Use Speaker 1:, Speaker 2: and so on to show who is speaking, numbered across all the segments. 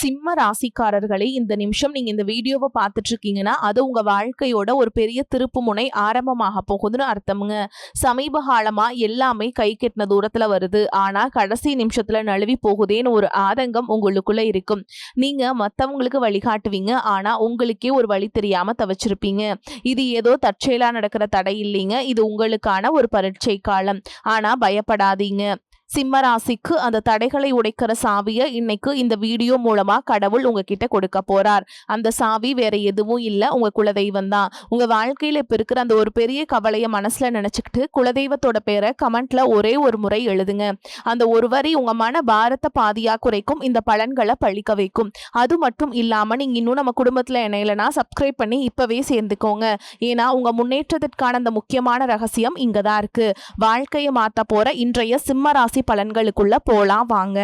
Speaker 1: சிம்ம ராசிக்காரர்களை இந்த நிமிஷம் நீங்க இந்த வீடியோவை பார்த்துட்டு இருக்கீங்கன்னா அது உங்க வாழ்க்கையோட ஒரு பெரிய திருப்பு முனை ஆரம்பமாக போகுதுன்னு அர்த்தமுங்க. சமீப காலமா எல்லாமே கை கெட்டின தூரத்துல வருது, ஆனா கடைசி நிமிஷத்துல நழுவி போகுதேன்னு ஒரு ஆதங்கம் உங்களுக்குள்ள இருக்கும். நீங்க மத்தவங்களுக்கு வழிகாட்டுவீங்க, ஆனா உங்களுக்கே ஒரு வழி தெரியாம தவிச்சிருப்பீங்க. இது ஏதோ தற்செயலா நடக்கிற தடை இல்லைங்க, இது உங்களுக்கான ஒரு பரீட்சை காலம். ஆனா பயப்படாதீங்க. சிம்மராசிக்கு அந்த தடைகளை உடைக்கிற சாவியை இன்னைக்கு இந்த வீடியோ மூலமா கடவுள் உங்ககிட்ட கொடுக்க போறார். அந்த சாவி வேற எதுவும் இல்ல, உங்க குலதெய்வம் தான். உங்க வாழ்க்கையில இப்ப இருக்கிற அந்த ஒரு பெரிய கவலைய மனசுல நினைச்சுக்கிட்டு குலதெய்வத்தோட பேரை கமெண்ட்ல ஒரே ஒரு முறை எழுதுங்க. அந்த ஒரு வரி உங்க மன பாரத்தை பாதியா குறைக்கும், இந்த பலன்களை பழிக்க வைக்கும். அது மட்டும் இல்லாம நீங்க இன்னும் நம்ம குடும்பத்துல இணையலனா சப்ஸ்கிரைப் பண்ணி இப்பவே சேர்ந்துக்கோங்க. ஏன்னா உங்க முன்னேற்றத்திற்கான அந்த முக்கியமான ரகசியம் இங்கதான் இருக்கு. வாழ்க்கையை மாத்த போற இன்றைய சிம்ம ராசி பலன்களுக்குள்ள போலாம் வாங்க.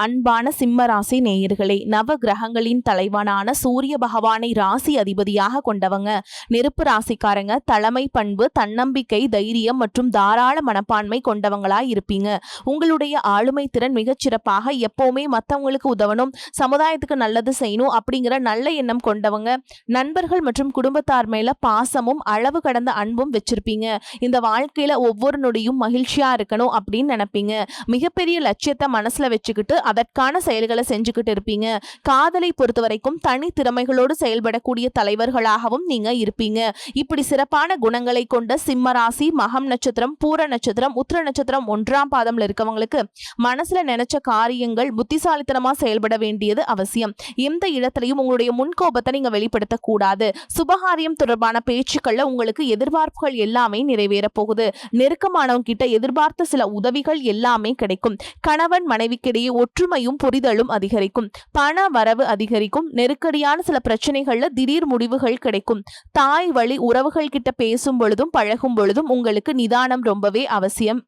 Speaker 1: அன்பான சிம்ம ராசி நேயர்களே, நவ கிரகங்களின் தலைவனான சூரிய பகவானை ராசி அதிபதியாக கொண்டவங்க. நெருப்பு ராசிக்காரங்க தலைமை பண்பு, தன்னம்பிக்கை, தைரியம் மற்றும் தாராள மனப்பான்மை கொண்டவங்களாய் இருப்பீங்க. உங்களுடைய ஆளுமை திறன் மிகச்சிறப்பாக, எப்பவுமே மற்றவங்களுக்கு உதவணும், சமுதாயத்துக்கு நல்லது செய்யணும் அப்படிங்கிற நல்ல எண்ணம் கொண்டவங்க. நண்பர்கள் மற்றும் குடும்பத்தார் மேல பாசமும் அளவு கடந்த அன்பும் வச்சிருப்பீங்க. இந்த வாழ்க்கையில ஒவ்வொரு நொடியும் மகிழ்ச்சியா இருக்கணும் அப்படின்னு நினைப்பீங்க. மிகப்பெரிய லட்சியத்தை மனசுல வச்சு அதற்கான செயல்களை செஞ்சுக்கிட்டு இருப்பீங்க. காதலை பொறுத்த வரைக்கும் தனி திறமைகளோடு செயல்படக்கூடிய தலைவர்களாகவும் நீங்க இருப்பீங்க. இப்படி சிறப்பான குணங்களை கொண்ட சிம்ம ராசி மகம் நட்சத்திரம், பூர நட்சத்திரம், உத்திர நட்சத்திரம் 1ஆம் பாதம்ல இருக்கவங்களுக்கு மனசுல நினைச்ச காரியங்கள் புத்திசாலித்தனமா செயல்பட வேண்டியது அவசியம். எந்த இடத்திலையும் உங்களுடைய முன்கோபத்தை நீங்க வெளிப்படுத்த கூடாது. சுபகாரியம் தொடர்பான பேச்சுக்கள்ல உங்களுக்கு எதிர்பார்ப்புகள் எல்லாமே நிறைவேற போகுது. நெருக்கமானவங்க கிட்ட எதிர்பார்த்த சில உதவிகள் எல்லாமே கிடைக்கும். கணவன் மனைவிக்கிடையே ஒற்றுமையும் புரிதலும் அதிகரிக்கும். பண வரவு அதிகரிக்கும். நெருக்கடியான சில பிரச்சனைகள்ல திடீர் முடிவுகள் கிடைக்கும். தாய் வழி உறவுகள் கிட்ட பேசும் பொழுதும் பழகும் பொழுதும் உங்களுக்கு நிதானம் ரொம்பவே அவசியம்.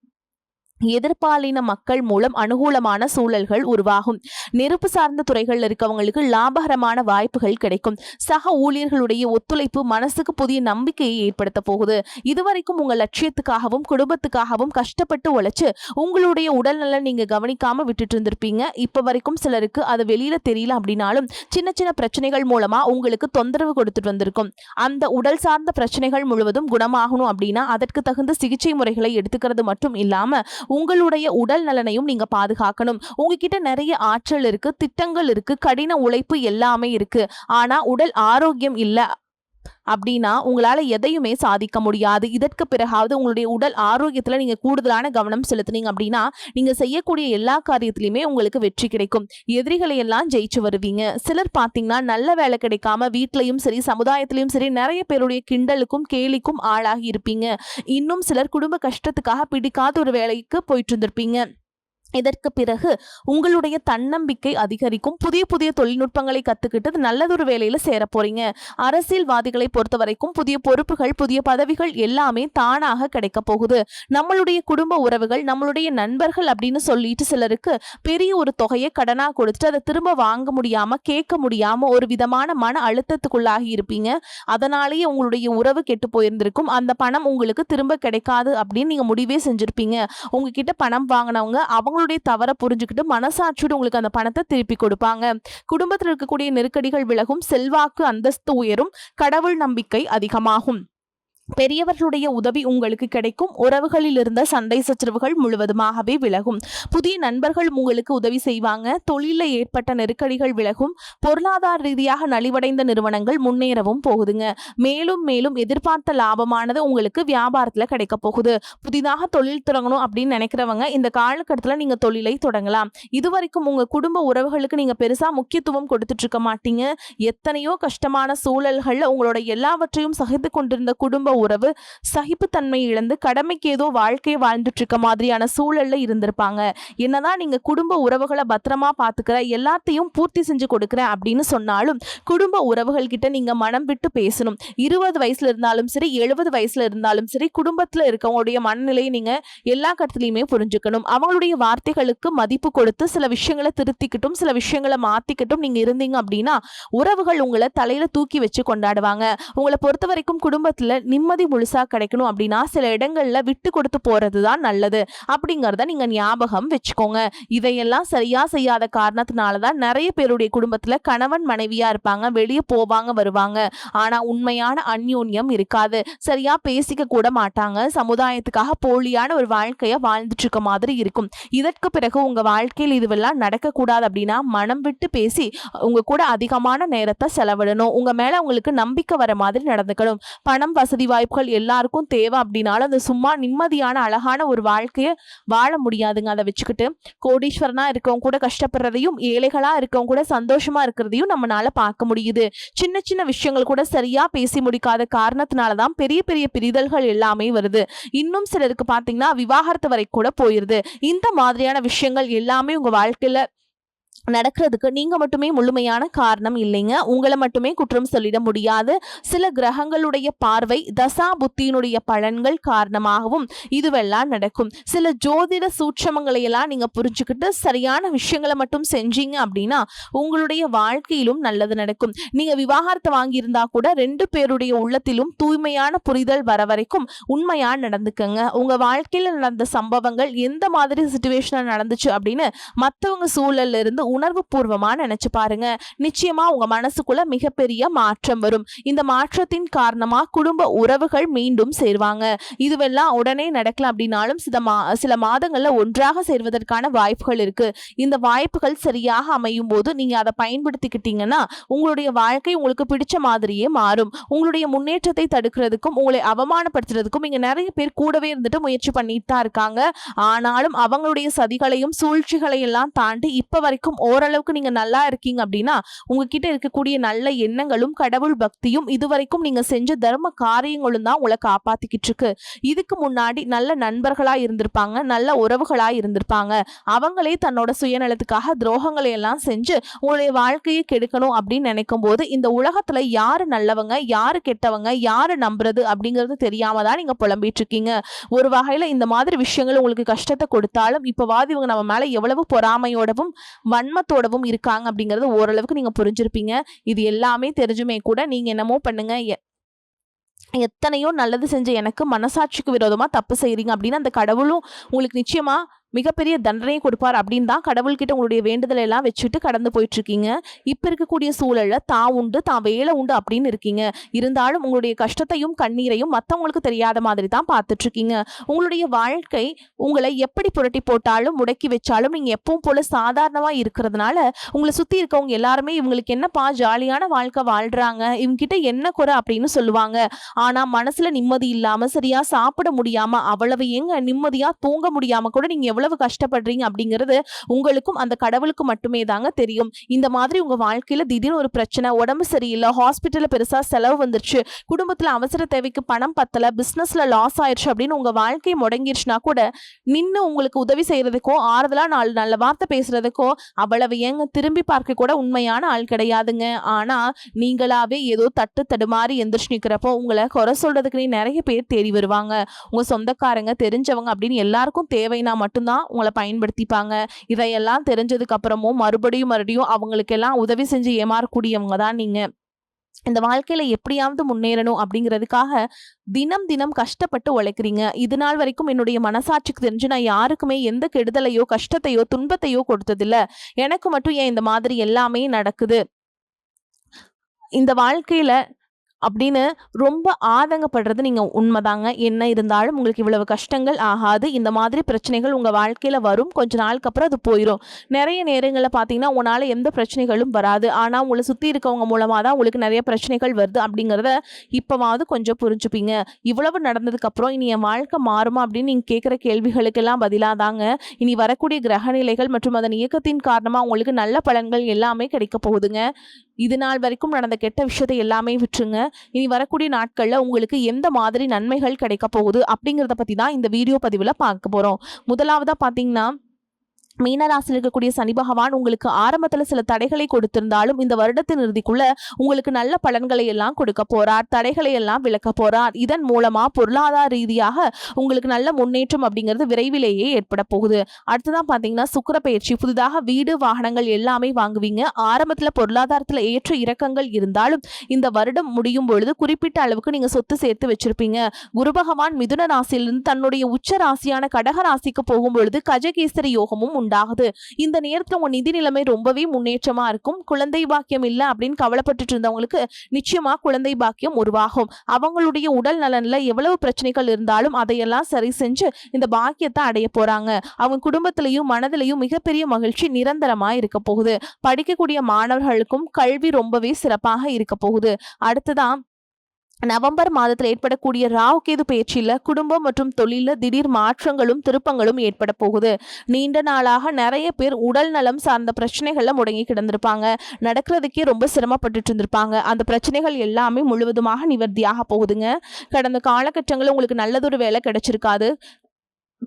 Speaker 1: எதிர்பாலின மக்கள் மூலம் அனுகூலமான சூழல்கள் உருவாகும். நெருப்பு சார்ந்த துறைகள் இருக்கவங்களுக்கு லாபகரமான வாய்ப்புகள் கிடைக்கும். சக ஊழியர்களுடைய ஒத்துழைப்பு மனசுக்கு புதிய நம்பிக்கையை ஏற்படுத்த போகுது. இதுவரைக்கும் உங்க லட்சியத்துக்காகவும் குடும்பத்துக்காகவும் கஷ்டப்பட்டு உழைச்சு உங்களுடைய உடல்நலன் நீங்க கவனிக்காம விட்டுட்டு இருந்திருப்பீங்க. இப்ப வரைக்கும் சிலருக்கு அது வெளியில தெரியல அப்படின்னாலும் சின்ன சின்ன பிரச்சனைகள் மூலமா உங்களுக்கு தொந்தரவு கொடுத்துட்டு வந்திருக்கும். அந்த உடல் சார்ந்த பிரச்சனைகள் முழுவதும் குணமாகணும் அப்படின்னா அதற்கு தகுந்த சிகிச்சை முறைகளை எடுத்துக்கிறது மட்டும் இல்லாம உங்களுடைய உடல் நலனையும் நீங்க பாதுகாக்கணும். உங்ககிட்ட நிறைய ஆற்றல் இருக்கு, திட்டங்கள் இருக்கு, கடின உழைப்பு எல்லாமே இருக்கு. ஆனா உடல் ஆரோக்கியம் இல்ல அப்படின்னா உங்களால எதையுமே சாதிக்க முடியாது. இதற்கு பிறகாவது உங்களுடைய உடல் ஆரோக்கியத்துல நீங்க கூடுதலான கவனம் செலுத்துனீங்க அப்படின்னா நீங்க செய்யக்கூடிய எல்லா காரியத்திலுமே உங்களுக்கு வெற்றி கிடைக்கும். எதிரிகளை எல்லாம் ஜெயிச்சு வருவீங்க. சிலர் பாத்தீங்கன்னா நல்ல வேலை கிடைக்காம வீட்லயும் சரி சமுதாயத்திலயும் சரி நிறைய பேருடைய கிண்டலுக்கும் கேலிக்கும் ஆளாகி இருப்பீங்க. இன்னும் சிலர் குடும்ப கஷ்டத்துக்காக பிடிக்காத ஒரு வேலைக்கு போயிட்டு இருந்திருப்பீங்க. இதற்கு பிறகு உங்களுடைய தன்னம்பிக்கை அதிகரிக்கும். புதிய புதிய தொழில்நுட்பங்களை கத்துக்கிட்டு நல்லதொரு வேலையில சேர போறீங்க. அரசியல்வாதிகளை பொறுத்த வரைக்கும் புதிய பொறுப்புகள், புதிய பதவிகள் எல்லாமே தானாக கிடைக்க போகுது. நம்மளுடைய குடும்ப உறவுகள், நம்மளுடைய நண்பர்கள் அப்படின்னு சொல்லிட்டு சிலருக்கு பெரிய ஒரு தொகையை கடனா கொடுத்துட்டு அதை திரும்ப வாங்க முடியாம, கேட்க முடியாம ஒரு விதமான மன அழுத்தத்துக்குள்ளாகி இருப்பீங்க. அதனாலேயே உங்களுடைய உறவு கெட்டு போயிருந்திருக்கும். அந்த பணம் உங்களுக்கு திரும்ப கிடைக்காது அப்படின்னு நீங்க முடிவே செஞ்சிருப்பீங்க. உங்ககிட்ட பணம் வாங்கினவங்க அவங்களுடைய தவற புரிஞ்சுக்கிட்டு மனசாட்சியோடு உங்களுக்கு அந்த பணத்தை திருப்பி கொடுப்பாங்க. குடும்பத்தில் இருக்கக்கூடிய நெருக்கடிகள் விலகும். செல்வாக்கு அந்தஸ்து உயரும். கடவுள் நம்பிக்கை அதிகமாகும். பெரியவர்களுடைய உதவி உங்களுக்கு கிடைக்கும். உறவுகளில் இருந்த சண்டை சச்சரவுகள் முழுவதுமாகவே விலகும். புதிய நண்பர்கள் உங்களுக்கு உதவி செய்வாங்க. தொழிலில் ஏற்பட்ட நெருக்கடிகள் விலகும். பொருளாதார ரீதியாக நலிவடைந்த நிறுவனங்கள் முன்னேறவும் போகுதுங்க. மேலும் மேலும் எதிர்பார்த்த லாபமானது உங்களுக்கு வியாபாரத்தில் கிடைக்க போகுது. புதிதாக தொழில் தொடங்கணும் அப்படின்னு நினைக்கிறவங்க இந்த காலகட்டத்தில் நீங்க தொழிலை தொடங்கலாம். இதுவரைக்கும் உங்க குடும்ப உறவுகளுக்கு நீங்க பெருசா முக்கியத்துவம் கொடுத்துட்டு இருக்க மாட்டீங்க. எத்தனையோ கஷ்டமான சூழல்கள்ல உங்களோட எல்லாவற்றையும் சகித்து கொண்டிருந்த குடும்ப உறவு சகிப்புத்தன்மை இழந்து கடமைக்கு ஏதோ வாழ்க்கையை வாழ்ந்துட்டு இருக்க மாதிரியான சூழல்ல இருந்திருப்பாங்க. என்னதான் நீங்க குடும்ப உறவுகளை பத்திரமா பாத்துக்கிற, எல்லாத்தையும் பூர்த்தி செஞ்சு கொடுக்குறேன் அப்படின்னு சொன்னாலும் குடும்ப உறவுகள் கிட்ட நீங்க மனம் விட்டு பேசணும். 20 வயசுல இருந்தாலும் சரி 70 வயசுல இருந்தாலும் சரி குடும்பத்துல இருக்கவங்களுடைய மனநிலையை நீங்க எல்லா கட்டத்திலையுமே புரிஞ்சுக்கணும். அவங்களுடைய வார்த்தைகளுக்கு மதிப்பு கொடுத்து சில விஷயங்களை திருத்திக்கிட்டும் சில விஷயங்களை மாத்திக்கிட்டும் நீங்க இருந்தீங்க அப்படின்னா உறவுகள் உங்களை தலையில தூக்கி வச்சு கொண்டாடுவாங்க. உங்களை பொறுத்த வரைக்கும் குடும்பத்துல நிம்மதி முழுசா கிடைக்கணும் அப்படின்னா சில இடங்கள்ல விட்டு கொடுத்து போறது தான் நல்லது அப்படிங்கிறத நீங்க ஞாபகம் வச்சுக்கோங்க. இதையெல்லாம் சரியா செய்யாத காரணத்தினால தான் நிறைய பேருடைய குடும்பத்துல கணவன் மனைவியா இருப்பாங்க, வெளியே போவாங்க வருவாங்க, ஆனா உண்மையான அந்யோன்யம் இருக்காது. சரியா பேசிக்க கூட மாட்டாங்க, சமுதாயத்துக்காக போலியான ஒரு வாழ்க்கைய வாழ்ந்துட்டு இருக்க மாதிரி இருக்கும். இதற்கு பிறகு உங்க வாழ்க்கையில் இதுவெல்லாம் நடக்கக்கூடாது அப்படின்னா மனம் விட்டு பேசி உங்க கூட அதிகமான நேரத்தை செலவிடணும். உங்க மேல உங்களுக்கு நம்பிக்கை வர மாதிரி நடந்துக்கணும். பணம் வசதி வாய்ப்புகள் எல்லாருக்கும் தேவை அப்படின்னாலும் அது சும்மா நிம்மதியான அழகான ஒரு வாழ்க்கைய வாழ முடியாதுங்க. அதை வச்சுக்கிட்டு கோடீஸ்வரனா இருக்கவங்க கூட கஷ்டப்படுறதையும் ஏழைகளா இருக்கவங்க கூட சந்தோஷமா இருக்கிறதையும் நம்மளால பார்க்க முடியுது. சின்ன சின்ன விஷயங்கள் கூட சரியா பேசி முடிக்காத காரணத்தினாலதான் பெரிய பெரிய பிரிதல்கள் எல்லாமே வருது. இன்னும் சிலருக்கு பாத்தீங்கன்னா விவாகரத்து வரை கூட போயிருது. இந்த மாதிரியான விஷயங்கள் எல்லாமே உங்க வாழ்க்கையில நடக்கிறதுக்கு நீங்க மட்டுமே முழுமையான காரணம் இல்லைங்க. உங்களை மட்டுமே குற்றம் சொல்லிட முடியாது. சில கிரகங்களுடைய பார்வை, தசா புத்தியினுடைய பலன்கள் காரணமாகவும் இதுவெல்லாம் நடக்கும். சில ஜோதிட சூட்சமங்களை எல்லாம் நீங்க புரிஞ்சுக்கிட்டு சரியான விஷயங்களை மட்டும் செஞ்சீங்க அப்படின்னா உங்களுடைய வாழ்க்கையிலும் நல்லது நடக்கும். நீங்க விவாகரத்தை வாங்கியிருந்தா கூட 2 பேருடைய உள்ளத்திலும் தூய்மையான புரிதல் வர வரைக்கும் உண்மையா நடந்துக்கங்க. உங்க வாழ்க்கையில நடந்த சம்பவங்கள் எந்த மாதிரி சிச்சுவேஷன் நடந்துச்சு அப்படின்னு மற்றவங்க சூழல்ல இருந்து உணர்வு பூர்வமா நினைச்சு பாருங்க. நிச்சயமா உங்க மனசுக்குள்ள மிகப்பெரிய மாற்றம் வரும். இந்த மாற்றத்தின் காரணமா குடும்ப உறவுகள் மீண்டும் சேர்வாங்க. இதுவெல்லாம் உடனே நடக்கலாம் அப்படின்னாலும் சில மாதங்கள்ல ஒன்றாக சேர்வதற்கான வாய்ப்புகள் இருக்கு. இந்த வாய்ப்புகள் சரியாக அமையும் போது நீங்க அதை பயன்படுத்திக்கிட்டீங்கன்னா உங்களுடைய வாழ்க்கை உங்களுக்கு பிடிச்ச மாதிரியே மாறும். உங்களுடைய முன்னேற்றத்தை தடுக்கிறதுக்கும் உங்களை அவமானப்படுத்துறதுக்கும் இங்க நிறைய பேர் கூடவே இருந்துட்டு முயற்சி பண்ணிட்டு தான் இருக்காங்க. ஆனாலும் அவங்களுடைய சதிகளையும் சூழ்ச்சிகளையும் எல்லாம் தாண்டி இப்ப வரைக்கும் ஓரளவுக்கு நீங்க நல்லா இருக்கீங்க அப்படின்னா உங்ககிட்ட இருக்கக்கூடிய நல்ல எண்ணங்களும் கடவுள் பக்தியும் இதுவரைக்கும் நீங்க செஞ்ச தர்ம காரியங்களும் தான் உங்களை காப்பாத்திக்கிட்டு இருக்கு. இதுக்கு முன்னாடி நல்ல நண்பர்களா இருந்திருப்பாங்க, நல்ல உறவுகளா இருந்திருப்பாங்க. அவங்களே தன்னோட சுயநலத்துக்காக துரோகங்களை எல்லாம் செஞ்சு உங்களுடைய வாழ்க்கையை கெடுக்கணும் அப்படின்னு நினைக்கும் போது இந்த உலகத்துல யாரு நல்லவங்க யாரு கெட்டவங்க யாரு நம்புறது அப்படிங்கிறது தெரியாம தான் நீங்க புலம்பிட்டு இருக்கீங்க. ஒரு வகையில இந்த மாதிரி விஷயங்கள் உங்களுக்கு கஷ்டத்தை கொடுத்தாலும் இப்பவாது இவங்க நம்ம மேல எவ்வளவு பொறாமையோடவும் வன்மத்தோடவும் இருக்காங்க அப்படிங்கறது ஓரளவுக்கு நீங்க புரிஞ்சிருப்பீங்க. இது எல்லாமே தெரிஞ்சுமே கூட நீங்க என்னமோ பண்ணுங்க, எத்தனையோ நல்லது செஞ்ச எனக்கு மனசாட்சிக்கு விரோதமா தப்பு செய்றீங்க அப்படின்னு அந்த கடவுளும் உங்களுக்கு நிச்சயமா மிகப்பெரிய தண்டனை கொடுப்பார் அப்படின்னு தான் கடவுள்கிட்ட உங்களுடைய வேண்டுதலை எல்லாம் வச்சுட்டு கடந்து போயிட்டு இருக்கீங்க. இப்ப இருக்கக்கூடிய சூழல்ல தான் உண்டு தான் வேலை உண்டு அப்படின்னு இருக்கீங்க. இருந்தாலும் உங்களுடைய கஷ்டத்தையும் கண்ணீரையும் மற்றவங்களுக்கு தெரியாத மாதிரி தான் பார்த்துட்டு இருக்கீங்க. உங்களுடைய வாழ்க்கை உங்களை எப்படி புரட்டி போட்டாலும் முடக்கி வச்சாலும் நீங்க எப்பவும் போல சாதாரணமா இருக்கிறதுனால உங்களை சுத்தி இருக்கவங்க எல்லாருமே இவங்களுக்கு என்னப்பா ஜாலியான வாழ்க்கை வாழ்றாங்க, இவங்க கிட்ட என்ன குறை அப்படின்னு சொல்லுவாங்க. ஆனா மனசுல நிம்மதி இல்லாம சரியா சாப்பிட முடியாம அவ்வளவு எங்க நிம்மதியா தூங்க முடியாம கூட நீங்க எவ்வளவு கஷ்டப்படுறீங்க அப்படிங்கிறது உங்களுக்கும் அந்த கடவுளுக்கு மட்டுமே தாங்க தெரியும். இந்த மாதிரி உங்க வாழ்க்கையில திடீர்னு ஒரு பிரச்சனை, உடம்பு சரியில்லை, ஹாஸ்பிட்டல்ல பெருசா செலவு வந்துருச்சு, குடும்பத்துல அவசர தேவைக்கு பணம் பத்தல, பிசினஸ்ல லாஸ் ஆயிடுச்சு அப்படின்னு உங்க வாழ்க்கை முடங்கிருச்சுன்னா கூட நின்று உங்களுக்கு உதவி செய்யறதுக்கோ ஆறுதலா நல்ல வார்த்தை பேசுறதுக்கோ அவ்வளவு ஏங்க திரும்பி பார்க்க கூட உண்மையான ஆள் கிடையாதுங்க. ஆனா நீங்களாவே ஏதோ தட்டு தடுமாறி எந்திரிச்சு நிக்கிறப்போ உங்களை குறை சொல்றதுக்கு நிறைய பேர் தேடி வருவாங்க. உங்க சொந்தக்காரங்க தெரிஞ்சவங்க அப்படின்னு எல்லாருக்கும் தேவைனா மட்டும்தான் உங்களை பயன்படுத்திப்பாங்க. இதையெல்லாம் தெரிஞ்சதுக்கு அப்புறமும் மறுபடியும் அவங்களுக்கெல்லாம் உதவி செஞ்சு ஏமாறக்கூடியவங்க தான் நீங்க. இந்த வாழ்க்கையில எப்படியாவது முன்னேறணும் அப்படிங்கிறதுக்காக தினம் தினம் கஷ்டப்பட்டு உழைக்கிறீங்க. இது நாள் வரைக்கும் என்னுடைய மனசாட்சிக்கு தெரிஞ்சு நான் யாருக்குமே எந்த கெடுதலையோ கஷ்டத்தையோ துன்பத்தையோ கொடுத்ததில்ல, எனக்கு மட்டும் ஏன் இந்த மாதிரி எல்லாமே நடக்குது இந்த வாழ்க்கையில அப்படின்னு ரொம்ப ஆதங்கப்படுறது நீங்க உண்மைதாங்க. என்ன இருந்தாலும் உங்களுக்கு இவ்வளவு கஷ்டங்கள் ஆகாது. இந்த மாதிரி பிரச்சனைகள் உங்க வாழ்க்கையில வரும், கொஞ்ச நாளுக்கு அப்புறம் அது போயிடும். நிறைய நேரங்களில் பார்த்தீங்கன்னா உங்களால எந்த பிரச்சனைகளும் வராது, ஆனா உங்களை சுத்தி இருக்கவங்க மூலமா தான் உங்களுக்கு நிறைய பிரச்சனைகள் வருது அப்படிங்கிறத இப்பவாவது கொஞ்சம் புரிஞ்சுப்பீங்க. இவ்வளவு நடந்ததுக்கு அப்புறம் இனி என் வாழ்க்கை மாறுமா அப்படின்னு நீங்க கேட்குற கேள்விகளுக்கெல்லாம் பதிலாதாங்க இனி வரக்கூடிய கிரகநிலைகள் மற்றும் அதன் இயக்கத்தின் காரணமா உங்களுக்கு நல்ல பலன்கள் எல்லாமே கிடைக்க போகுதுங்க. இது நாள் வரைக்கும் நடந்த கெட்ட விஷயத்தை எல்லாமே விட்டுருங்க. இனி வரக்கூடிய நாட்கள்ல உங்களுக்கு எந்த மாதிரி நன்மைகள் கிடைக்க போகுது அப்படிங்கிறத பத்தி தான் இந்த வீடியோ பதிவுல பார்க்க போறோம். முதலாவதா பாத்தீங்கன்னா மீனராசியில் இருக்கக்கூடிய சனி பகவான் உங்களுக்கு ஆரம்பத்துல சில தடைகளை கொடுத்திருந்தாலும் இந்த வருடத்தின் இறுதிக்குள்ள உங்களுக்கு நல்ல பலன்களை எல்லாம் கொடுக்க போறார். தடைகளை எல்லாம் விலக்க போறார். இதன் மூலமா பொருளாதார ரீதியாக உங்களுக்கு நல்ல முன்னேற்றம் அப்படிங்கிறது விரைவிலேயே ஏற்பட போகுது. அடுத்ததான் பாத்தீங்கன்னா சுக்கிர பயிற்சி. புதிதாக வீடு வாகனங்கள் எல்லாமே வாங்குவீங்க. ஆரம்பத்துல பொருளாதாரத்துல ஏற்ற இறக்கங்கள் இருந்தாலும் இந்த வருடம் முடியும் பொழுது குறிப்பிட்ட அளவுக்கு நீங்க சொத்து சேர்த்து வச்சிருப்பீங்க. குரு பகவான் மிதுன ராசியிலிருந்து தன்னுடைய உச்ச ராசியான கடக ராசிக்கு போகும் பொழுது கஜகேசரி யோகமும் உண்டாகுது. இந்த நேரத்துல உங்க நிதி நிலைமை ரொம்பவே முன்னேற்றமா இருக்கும். குழந்தை பாக்கியம் இல்ல அப்படின்னு கவலைப்பட்டு இருந்தவங்களுக்கு நிச்சயமா குழந்தை பாக்கியம் உருவாகும். அவங்களுடைய உடல் நலன்ல எவ்வளவு பிரச்சனைகள் இருந்தாலும் அதையெல்லாம் சரி செஞ்சு இந்த பாக்கியத்தை அடைய போறாங்க. அவங்க குடும்பத்திலையும் மனதிலையும் மிகப்பெரிய மகிழ்ச்சி நிரந்தரமா இருக்க போகுது. படிக்கக்கூடிய மாணவர்களுக்கும் கல்வி ரொம்பவே சிறப்பாக இருக்க போகுது. அடுத்ததான் நவம்பர் மாதத்தில் ஏற்படக்கூடிய ராகு கேது பயிற்சியில குடும்பம் மற்றும் தொழில திடீர் மாற்றங்களும் திருப்பங்களும் ஏற்பட போகுது. நீண்ட நாளாக நிறைய பேர் உடல் நலம் சார்ந்த பிரச்சனைகள்ல முடங்கி கிடந்திருப்பாங்க. நடக்கிறதுக்கே ரொம்ப சிரமப்பட்டுட்டு இருந்திருப்பாங்க. அந்த பிரச்சனைகள் எல்லாமே முழுவதுமாக நிவர்த்தியாக போகுதுங்க. கடந்த காலகட்டங்களில் உங்களுக்கு நல்லதொரு வேலை கிடைச்சிருக்காது.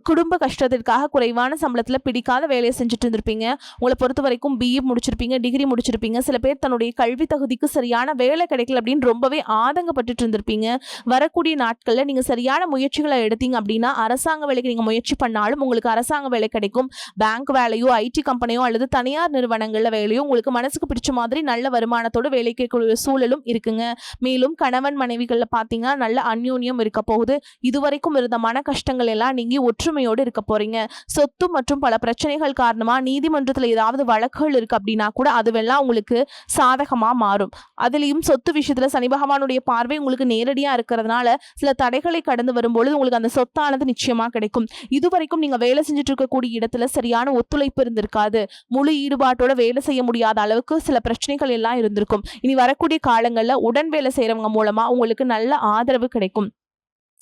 Speaker 1: குடும்ப கஷ்டத்திற்காக குறைவான சம்பளத்துல பிடிக்காத வேலையை செஞ்சுட்டு இருந்திருப்பீங்க. உங்களை பொறுத்த வரைக்கும் பிஇ முடிச்சிருப்பீங்க, டிகிரி முடிச்சிருப்பீங்க. சில பேர் தன்னுடைய கல்வி தகுதிக்கு சரியான வேலை கிடைக்கல அப்படின்னு ரொம்பவே ஆதங்கப்பட்டுட்டு இருந்திருப்பீங்க. வரக்கூடிய நாட்கள்ல நீங்க சரியான முயற்சிகளை எடுத்தீங்க அப்படின்னா அரசாங்க வேலைக்கு நீங்க முயற்சி பண்ணாலும் உங்களுக்கு அரசாங்க வேலை கிடைக்கும். பேங்க் வேலையோ ஐடி கம்பெனியோ அல்லது தனியார் நிறுவனங்கள்ல வேலையோ உங்களுக்கு மனசுக்கு பிடிச்ச மாதிரி நல்ல வருமானத்தோடு வேலைக்கு சூழலும் இருக்குங்க. மேலும் கணவன் மனைவிகள்ல பாத்தீங்கன்னா நல்ல அந்யோன்யம் இருக்க போகுது. இதுவரைக்கும் இருந்த மன கஷ்டங்கள் எல்லாம் நீங்கி ஒற்றுமையோடு இருக்க போறீங்க. சொத்து மற்றும் பல பிரச்சனைகள் காரணமா நீதிமன்றத்துல ஏதாவது வழக்குகள் இருக்கு அப்படின்னா கூட அதுவெல்லாம் உங்களுக்கு சாதகமா மாறும். அதுலயும் சொத்து விஷயத்துல சனி பகவானுடைய பார்வை உங்களுக்கு நேரடியா இருக்கிறதுனால சில தடைகளை கடந்து வரும்பொழுது உங்களுக்கு அந்த சொத்தானது நிச்சயமா கிடைக்கும். இதுவரைக்கும் நீங்க வேலை செஞ்சுட்டு இருக்கக்கூடிய இடத்துல சரியான ஒத்துழைப்பு இருந்திருக்காது. முழு ஈடுபாட்டோட வேலை செய்ய முடியாத அளவுக்கு சில பிரச்சனைகள் எல்லாம் இருந்திருக்கும். இனி வரக்கூடிய காலங்கள்ல உடன் வேலை செய்யறவங்க மூலமா உங்களுக்கு நல்ல ஆதரவு கிடைக்கும்.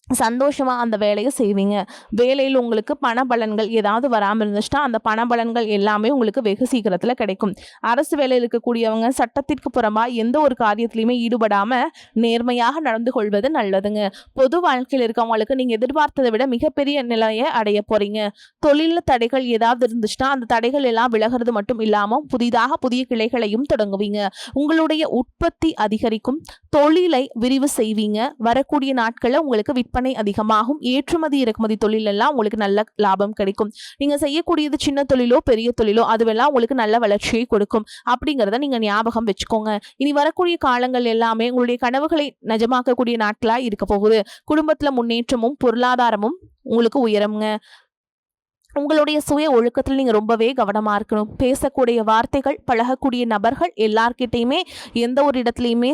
Speaker 1: சந்தோஷமா அந்த வேலையை செய்வீங்க. வேலையில் உங்களுக்கு பண பலன்கள் ஏதாவது வராமல் இருந்துச்சுன்னா அந்த பண பலன்கள் எல்லாமே உங்களுக்கு வெகு சீக்கிரத்துல கிடைக்கும். அரசு வேலையில் இருக்கக்கூடியவங்க சட்டத்திற்கு புறமா எந்த ஒரு காரியத்திலையுமே ஈடுபடாம நேர்மையாக நடந்து கொள்வது நல்லதுங்க. பொது வாழ்க்கையில் இருக்கவங்களுக்கு நீங்க எதிர்பார்த்ததை விட மிகப்பெரிய நிலையை அடைய போறீங்க. தொழில தடைகள் ஏதாவது இருந்துச்சுன்னா அந்த தடைகள் எல்லாம் விலகிறது மட்டும் இல்லாம புதிதாக புதிய கிளைகளையும் தொடங்குவீங்க. உங்களுடைய உற்பத்தி அதிகரிக்கும். தொழிலை விரிவு செய்வீங்க. வரக்கூடிய நாட்கள்ல உங்களுக்கு விற்பனை அதிகமாகும். ஏற்றுமதி இறக்குமதி தொழில் எல்லாம் உங்களுக்கு நல்ல லாபம் கிடைக்கும். நீங்க செய்யக்கூடியது சின்ன தொழிலோ பெரிய தொழிலோ அதுவெல்லாம் உங்களுக்கு நல்ல வளர்ச்சியை கொடுக்கும். அப்படிங்கிறத நீங்க ஞாபகம் வச்சுக்கோங்க. இனி வரக்கூடிய காலங்கள் எல்லாமே உங்களுடைய கனவுகளை நிஜமாக்கக்கூடிய நாட்களா இருக்க போகுது. குடும்பத்துல முன்னேற்றமும் பொருளாதாரமும் உங்களுக்கு உயருங்க. உங்களுடைய சுய ஒழுக்கத்தில் நீங்க ரொம்பவே கவனமா இருக்கணும். பேசக்கூடிய வார்த்தைகள், பழகக்கூடிய நபர்கள் எல்லார்கிட்டையுமே எந்த ஒரு இடத்துலையுமே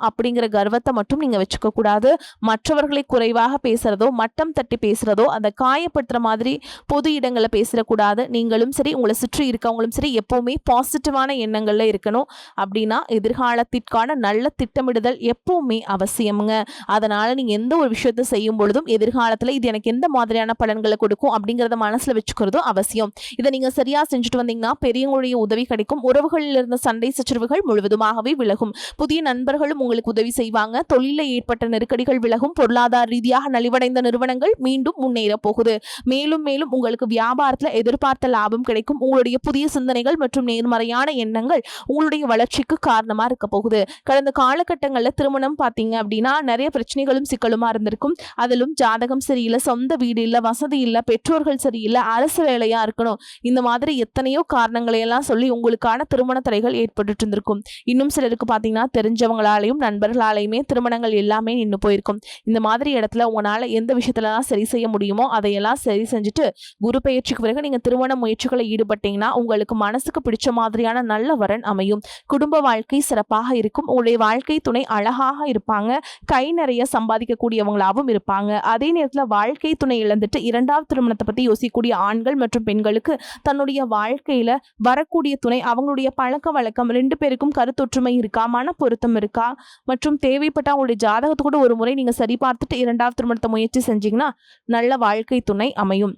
Speaker 1: அப்படிங்கிற கர்வத்தை மட்டும் நீங்க வச்சுக்க கூடாது. மற்றவர்களை குறைவாக பேசுறதோ மட்டம் தட்டி பேசுறதோ அந்த காயப்படுத்துற மாதிரி பொது இடங்களை பேசிடக்கூடாது. நீங்களும் சரி உங்களை சுற்றி இருக்கவங்களும் சரி எப்பவுமே பாசிட்டிவான எண்ணங்கள்ல இருக்கணும். அப்படின்னா எதிர்காலத்திற்கான நல்ல திட்டமிடுதல் எப்பவுமே அவசியமுங்க. அதனால நீங்க எந்த ஒரு விஷயத்தை செய்யும் பொழுதும் எதிர்காலத்துல இது எனக்கு எந்த மாதிரியான பலன்களை கொடுக்கும் அப்படிங்கறத மனசுல வச்சுக்கிறதும் அவசியம். இதை நீங்க சரியா செஞ்சுட்டு வந்தீங்கன்னா பெரியவங்களுடைய உதவி கிடைக்கும். உறவுகளில் இருந்த சண்டை சச்சரவுகள் முழுவதுமாகவே விலகும். புதிய நண்பர்களும் உங்களுக்கு உதவி செய்வாங்க. தொழிலில் ஏற்பட்ட நெருக்கடிகள் விலகும். பொருளாதார ரீதியாக நலிவடைந்த நிறுவனங்கள் மீண்டும் முன்னேற போகுது. மேலும் மேலும் உங்களுக்கு வியாபாரத்துல எதிர்பார்த்த லாபம் கிடைக்கும். உங்களுடைய புதிய சிந்தனைகள் மற்றும் நேர்மறையான எண்ணங்கள் உங்களுடைய வளர்ச்சிக்கு காரணமா இருக்க போகுது. கடந்த காலகட்டங்கள்ல திருமணம் பாத்தீங்க அப்படின்னா நிறைய பிரச்சனைகளும் சிக்கலுமா இருந்திருக்கும். அதிலும் ஜாதகம் சரியில்லை, சொந்த வீடு இல்ல, வசதி இல்ல, பெற்றோர்கள் சரியில்லை, அரசு வேலையா இருக்கணும், இந்த மாதிரி எத்தனையோ காரணங்களை எல்லாம் சொல்லி உங்களுக்கான திருமண தடைகள் ஏற்பட்டு இருந்திருக்கும். இன்னும் சிலருக்கு பாத்தீங்கன்னா தெரிஞ்சவங்களாலையும் நண்பர்களாலையுமே திருமணங்கள் எல்லாமே நின்று போயிருக்கும். இந்த மாதிரி இடத்துல உங்களால எந்த விஷயத்துலலாம் சரி செய்ய முடியுமோ அதையெல்லாம் சரி செஞ்சுட்டு குரு பயிற்சிக்கு பிறகு நீங்க திருமண முயற்சிகளை ஈடுபட்டீங்கன்னா உங்களுக்கு மனசுக்கு பிடிச்ச மாதிரியான நல்ல வரன் அமையும். குடும்ப வாழ்க்கை சிறப்பாக இருக்கும். உங்களுடைய வாழ்க்கை துணை அழகாக இருப்பாங்க. கை நிறைய சம்பாதிக்கக்கூடியவங்களாகவும் இருப்பாங்க. அதே நேரத்துல வாழ்க்கை துணை இழந்துட்டு இரண்டாவது திருமணத்தை பத்தி யோசிக்கக்கூடிய ஆண்கள் மற்றும் பெண்களுக்கு தன்னுடைய வாழ்க்கையில வரக்கூடிய துணை அவங்களுடைய பழக்க வழக்கம் 2 பேருக்கும் கருத்தொற்றுமை இருக்கா, மன பொருத்தம் இருக்கா மற்றும் தேவைப்பட்ட அவங்களுடைய ஜாதகத்தை கூட ஒரு முறை நீங்க சரி பார்த்துட்டு இரண்டாவது திருமணத்தை முயற்சி செஞ்சீங்கன்னா நல்ல வாழ்க்கை துணை அமையும்.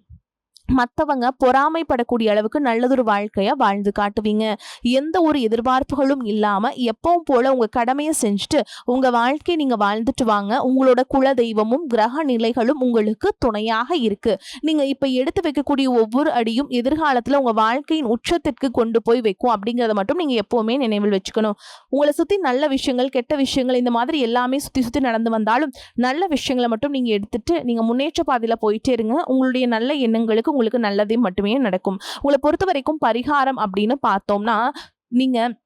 Speaker 1: மத்தவங்க பொறாமைப்படக்கூடிய அளவுக்கு நல்லதொரு வாழ்க்கைய வாழ்ந்து காட்டுவீங்க. எந்த ஒரு எதிர்பார்ப்புகளும் இல்லாம எப்பவும் போல உங்க கடமைய செஞ்சுட்டு உங்க வாழ்க்கைய நீங்க வாழ்ந்துட்டு வாங்க. உங்களோட குல தெய்வமும் கிரக நிலைகளும் உங்களுக்கு துணையாக இருக்கு. நீங்க இப்ப எடுத்து வைக்கக்கூடிய ஒவ்வொரு அடியும் எதிர்காலத்துல உங்க வாழ்க்கையின் உச்சத்திற்கு கொண்டு போய் வைக்கும் அப்படிங்கிறத மட்டும் நீங்க எப்பவுமே நினைவில் வச்சுக்கணும். உங்களை சுத்தி நல்ல விஷயங்கள், கெட்ட விஷயங்கள் இந்த மாதிரி எல்லாமே சுத்தி சுத்தி நடந்து வந்தாலும் நல்ல விஷயங்களை மட்டும் நீங்க எடுத்துட்டு நீங்க முன்னேற்ற பாதையில போயிட்டே இருங்க. உங்களுடைய நல்ல எண்ணங்களுக்கு உங்களுக்கு நல்லதே மட்டுமே நடக்கும். உங்களை பொறுத்த வரைக்கும் பரிகாரம் அப்படின்னு பார்த்தோம்னா, நீங்க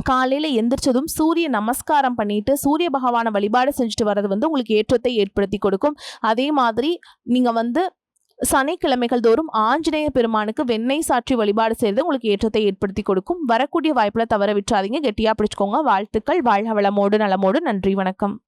Speaker 1: காலையில எந்திரிச்சதும் சூரிய நமஸ்காரம் பண்ணிட்டு சூரிய பகவானை வழிபாடு செஞ்சுட்டு வர்றது உங்களுக்கு ஏற்றத்தை ஏற்படுத்தி கொடுக்கும். அதே மாதிரி நீங்க சனிக்கிழமைகள் தோறும் ஆஞ்சநேய பெருமானுக்கு வெண்ணெய் சாற்றி வழிபாடு செய்வது உங்களுக்கு ஏற்றத்தை ஏற்படுத்தி கொடுக்கும். வரக்கூடிய வாய்ப்புல தவற விட்டுறாதீங்க. கெட்டியா பிடிச்சுக்கோங்க. வாழ்த்துக்கள். வாழ்க வளமோடு நலமோடு. நன்றி, வணக்கம்.